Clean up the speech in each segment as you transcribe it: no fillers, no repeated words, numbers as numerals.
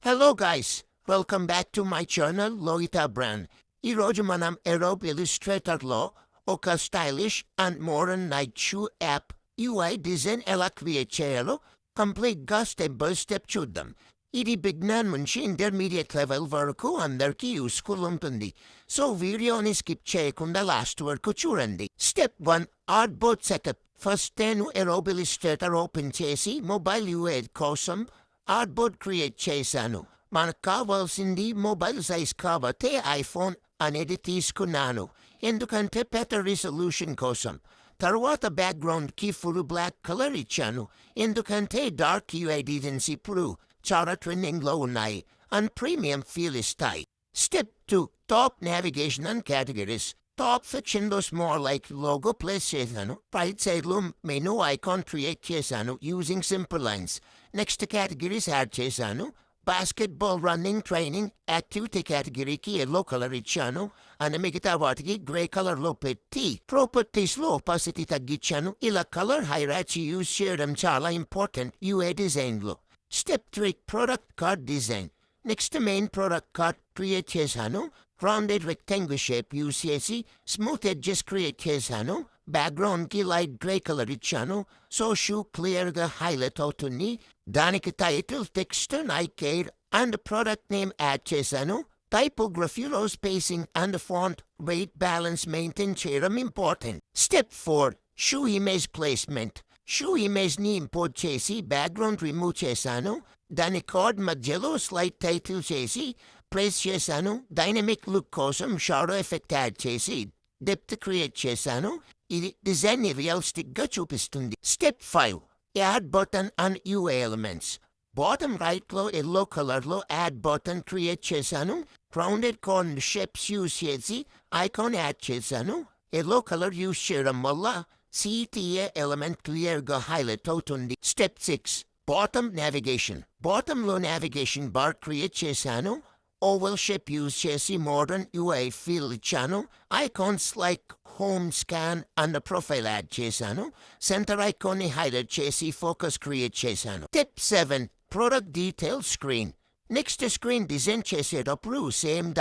Hello guys! Welcome back to my channel, Loita Brand. ఈరోజు మనం Adobe Illustratorలో ఒక stylish and modern night shoe app UI design ఎలా create చేయాలో కంప్లీట్గా step by step చూద్దాం. ఇది బిగినర్ నుంచి ఇంటర్మీడియట్ లెవెల్ వరకు అందరికీ యూస్ఫుల్ ఉంటుంది. సో వీడియోని స్కిప్ చేయకుండా లాస్ట్ వరకు చూడండి. Step 1 ఆర్ట్బోర్డ్ setup. ఫస్ట్ నేను Adobe Illustrator ఓపెన్ చేసి మొబైల్ UI కోసం ఆర్ట్బోర్డ్ క్రియేట్ చేశాను. మనకు కావాల్సింది మొబైల్ సైజ్ కాబట్టి ఐఫోన్ అనేది తీసుకున్నాను, ఎందుకంటే పెద్ద రిజల్యూషన్ కోసం. తర్వాత బ్యాక్గ్రౌండ్కి ఫుల్ బ్లాక్ కలర్ ఇచ్చాను, ఎందుకంటే డార్క్ UI డిజైన్స్ ఇప్పుడు చాలా ట్రెండింగ్లో ఉన్నాయి అండ్ ప్రీమియం ఫీల్ ఇస్తాయి. Step 2 top navigation and categories. Top సెక్షన్లో స్మాల్ లైక్ లోగో ప్లేస్ చేశాను. రైట్ సైడ్లో మెనూ ఐకాన్ క్రియేట్ చేశాను using simple lines. Next categories add చేశాను. బాస్కెట్బాల్, రన్నింగ్, ట్రైనింగ్, యాక్టివిటీ కేటగిరీకి ఎల్లో కలర్ ఇచ్చాను అండ్ మిగతా వాటికి గ్రే కలర్లో పెట్టి ప్రాపర్టీస్లో ఒపాసిటీ తగ్గించాను. ఇలా కలర్ హైరాచి యూజ్ చేయడం చాలా ఇంపార్టెంట్ UI డిజైన్లో. Step 3 product card design. Next main product card create చేశాను. రౌండెడ్ రెక్టాంగిల్ షేప్ యూజ్ చేసి స్మూత్ ఎడ్జెస్ క్రియేట్ చేశాను. బ్యాక్గ్రౌండ్కి లైట్ గ్రే కలర్ ఇచ్చాను, సో షూ క్లియర్గా హైలైట్ అవుతుంది. దానికి title, text, Nike care and product name add చేశాను. టైపోగ్రఫీలో spacing and font wait balance maintain చేయడం important. Step 4 shoe image placement. Shoe ఇమేజ్ని import చేసి బ్యాక్గ్రౌండ్ రిమూవ్ చేశాను. దాని కార్డ్ మధ్యలో స్లైడ్ టైటిల్ చేసి ప్లేస్ చేశాను. డైనమిక్ లుక్ కోసం షాడో ఎఫెక్ట్ యాడ్ చేసి డెప్త్ క్రియేట్ చేశాను. ఇది డిజైన్ని రియలిస్టిక్గా చూపిస్తుంది. Step 5 add button and UI elements. Bottom రైట్లో yellow కలర్లో యాడ్ బటన్ క్రియేట్ చేశాను. రౌండెడ్ కార్నర్ షేప్స్ యూజ్ చేసి ఐకాన్ యాడ్ చేశాను. ఎల్లో కలర్ యూజ్ చేయడం వల్ల CTA ఎలిమెంట్ క్లియర్గా హైలైట్ అవుతుంది. Step 6 bottom navigation. బాటంలో నావిగేషన్ బార్ క్రియేట్ చేశాను. ఓవల్ షేప్ యూజ్ చేసి మోడర్న్ UI ఫీల్ ఇచ్చాను. Icons like home, scan and profile add చేశాను. సెంటర్ ఐకాన్ని హైలైట్ చేసి ఫోకస్ క్రియేట్ చేశాను. Step 7 product detail screen. Next screen design చేసేటప్పుడు సేమ్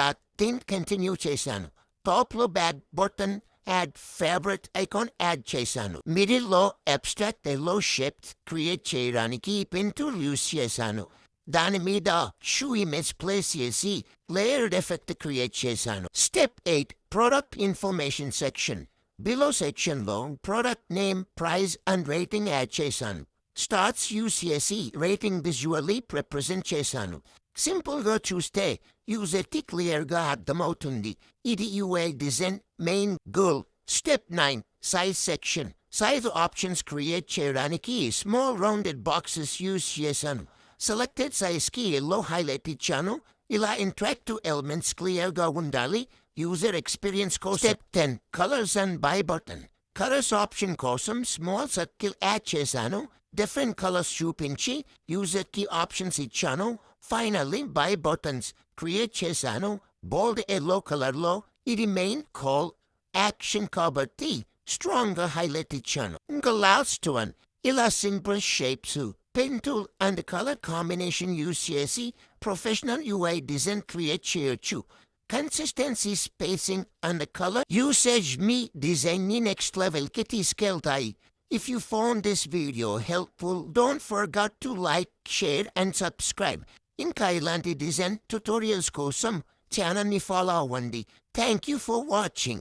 థీమ్ కంటిన్యూ చేశాను. టాప్లో back button add favourite icon add చేశాను. మిడిల్లో అబ్స్ట్రాక్ట్ ఎల్లో షేప్ క్రియేట్ చేయడానికి పెన్ టూల్ యూజ్ చేశాను. దాని మీద షూ ఇమేజ్ ప్లేస్ చేసి లేయర్డ్ ఎఫెక్ట్ క్రియేట్ చేశాను. Step 8 product information section. Below సెక్షన్లో product name, price and rating add చేశాను. స్టార్స్ యూజ్ చేసి రేటింగ్ విజువల్లీ రిప్రజెంట్ చేశాను. సింపుల్గా చూస్తే యూజర్కి క్లియర్గా అర్థమవుతుంది. ఇది UI design main goal. Step 9 size section. Size options create చేయడానికి స్మాల్ రౌండెడ్ బాక్సెస్ యూజ్ చేశాను. సెలెక్టెడ్ సైజ్కి ఎల్లో హైలైట్ ఇచ్చాను. ఇలా ఇంటరాక్టివ్ ఎలిమెంట్స్ క్లియర్గా ఉండాలి యూజర్ ఎక్స్పీరియన్స్ కోసం. Step 10 colours and by button. Colours option కోసం స్మాల్ సర్కిల్ యాడ్ చేశాను. Different colours చూపించి యూజర్కి ఆప్షన్స్ ఇచ్చాను. ఫైనల్లీ బై బటన్స్ క్రియేట్ చేశాను. బోల్డ్ ఎల్లో కలర్లో. ఇది మెయిన్ కాల్ యాక్షన్ కాబట్టి స్ట్రాంగ్గా హైలైట్ ఇచ్చాను. ఇంకా లాస్ట్ వన్, ఇలా simple shapes, pen tool and colour combination use చేసి ప్రొఫెషనల్ UI డిజైన్ క్రియేట్ చేయొచ్చు. Consistency, spacing and colour usage మీ డిజైన్ని నెక్స్ట్ లెవెల్కి తీసుకెళ్తాయి. If you found this video helpful, don't forget to like, share and subscribe. ఇంకా ఇలాంటి design tutorials కోసం ఛానల్ని follow అవ్వండి. Thank you for watching.